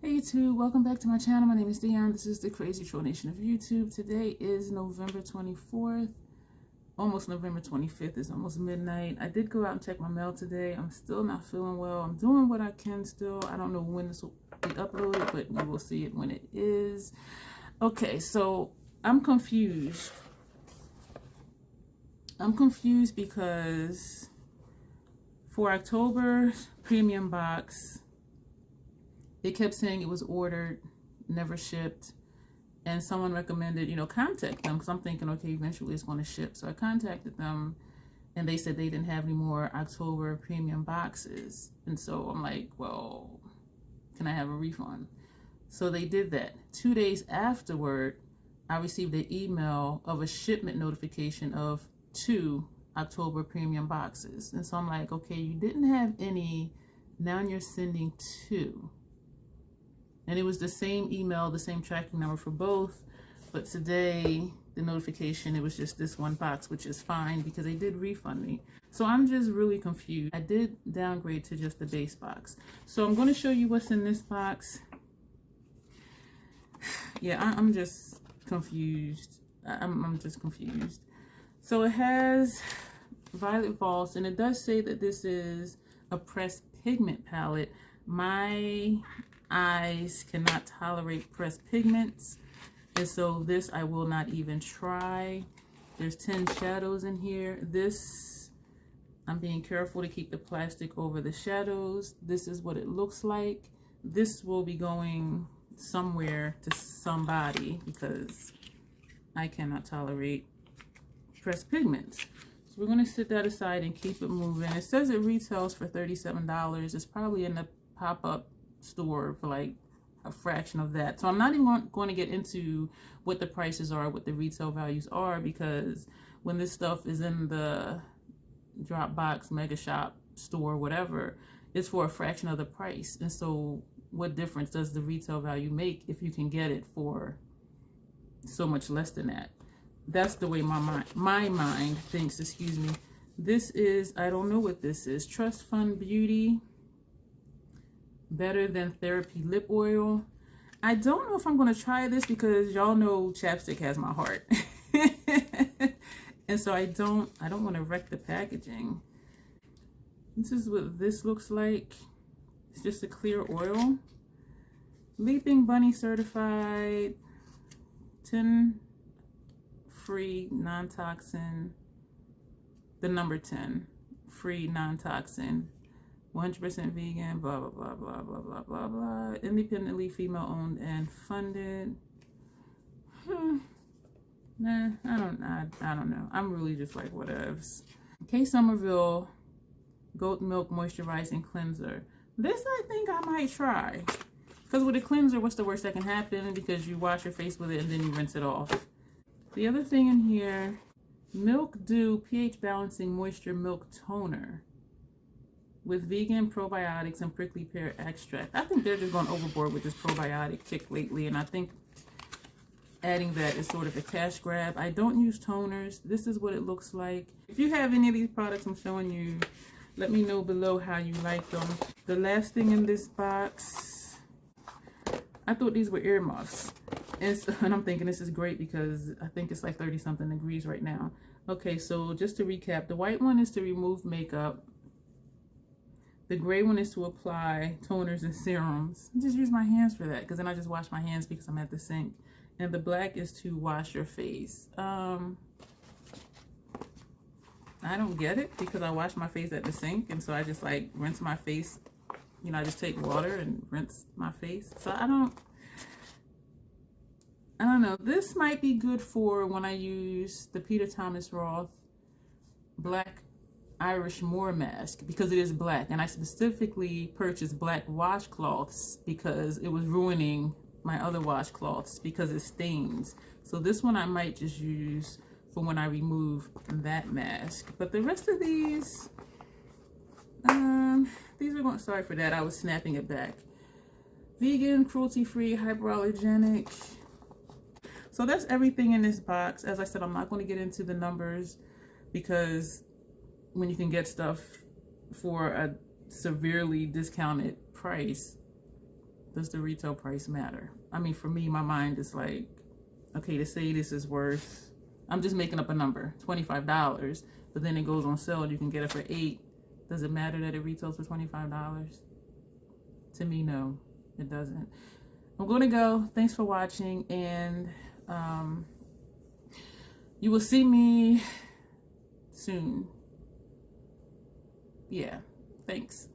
Hey YouTube, welcome back to my channel. My name is Dion. This is the Crazy Troll Nation of YouTube. Today is November 24th, almost November 25th. It's almost midnight. I did go out and check my mail today. I'm still not feeling well. I'm doing what I can still. I don't know when this will be uploaded, but you will see it when it is. Okay, so I'm confused. I'm confused because for October premium box, they kept saying it was ordered, never shipped, and someone recommended, contact them because I'm thinking, okay, eventually it's going to ship. So I contacted them, and they said they didn't have any more October premium boxes. And so I'm like, well, can I have a refund? So they did that. 2 days afterward, I received an email of a shipment notification of 2 October premium boxes. And so I'm like, okay, you didn't have any, now you're sending 2. And it was the same email, the same tracking number for both. But today, the notification, it was just this one box, which is fine because they did refund me. So I'm just really confused. I did downgrade to just the base box. So I'm going to show you what's in this box. Yeah, I'm just confused. I'm just confused. So it has Violet Voss, and it does say that this is a pressed pigment palette. My eyes cannot tolerate pressed pigments, and so this I will not even try. There's 10 shadows in here. This, I'm being careful to keep the plastic over the shadows. This is what it looks like. This will be going somewhere to somebody because I cannot tolerate pressed pigments. So we're going to set that aside and keep it moving. It says it retails for $37. It's probably in the pop-up store for like a fraction of that. So I'm not even going to get into what the prices are, what the retail values are, because when this stuff is in the Dropbox, Mega Shop store, whatever, it's for a fraction of the price. And so what difference does the retail value make if you can get it for so much less than that? That's the way my mind thinks. Excuse me. This is, I don't know what this is, Trust Fund Beauty Better Than Therapy Lip Oil. I don't know if I'm going to try this because y'all know chapstick has my heart. And so I don't want to wreck the packaging. This is what this looks like. It's just a clear oil. Leaping Bunny certified, 10 free non-toxin, the number 10 free non-toxin, 100% vegan, blah blah blah blah blah blah blah blah, independently female owned and funded. Nah, I don't know. I'm really just like whatevs. K Somerville Goat Milk Moisturizing Cleanser. This I think I might try. Because with a cleanser, what's the worst that can happen? Because you wash your face with it and then you rinse it off. The other thing in here, Milk Dew pH Balancing Moisture Milk Toner with vegan probiotics and prickly pear extract. I think they're just going overboard with this probiotic kick lately, and I think adding that is sort of a cash grab. I don't use toners. This is what it looks like. If you have any of these products I'm showing you, let me know below how you like them. The last thing in this box, I thought these were earmuffs. And I'm thinking this is great because I think it's like 30 something degrees right now. Okay, so just to recap, the white one is to remove makeup. The gray one is to apply toners and serums. Just use my hands for that because then I just wash my hands because I'm at the sink. And the black is to wash your face. I don't get it because I wash my face at the sink, and so I just like rinse my face. I just take water and rinse my face. So I don't know. This might be good for when I use the Peter Thomas Roth Black Irish Moor mask because it is black, and I specifically purchased black washcloths because it was ruining my other washcloths because it stains. So this one I might just use for when I remove that mask. But the rest of these are going, sorry for that, I was snapping it back. Vegan, cruelty-free, hypoallergenic. So that's everything in this box. As I said, I'm not going to get into the numbers because when you can get stuff for a severely discounted price, does the retail price matter? I mean, for me, my mind is like, okay, to say this is worth, I'm just making up a number, $25, but then it goes on sale and you can get it for $8. Does it matter that it retails for $25? To me, no, it doesn't. I'm going to go. Thanks for watching, and you will see me soon. Yeah, thanks.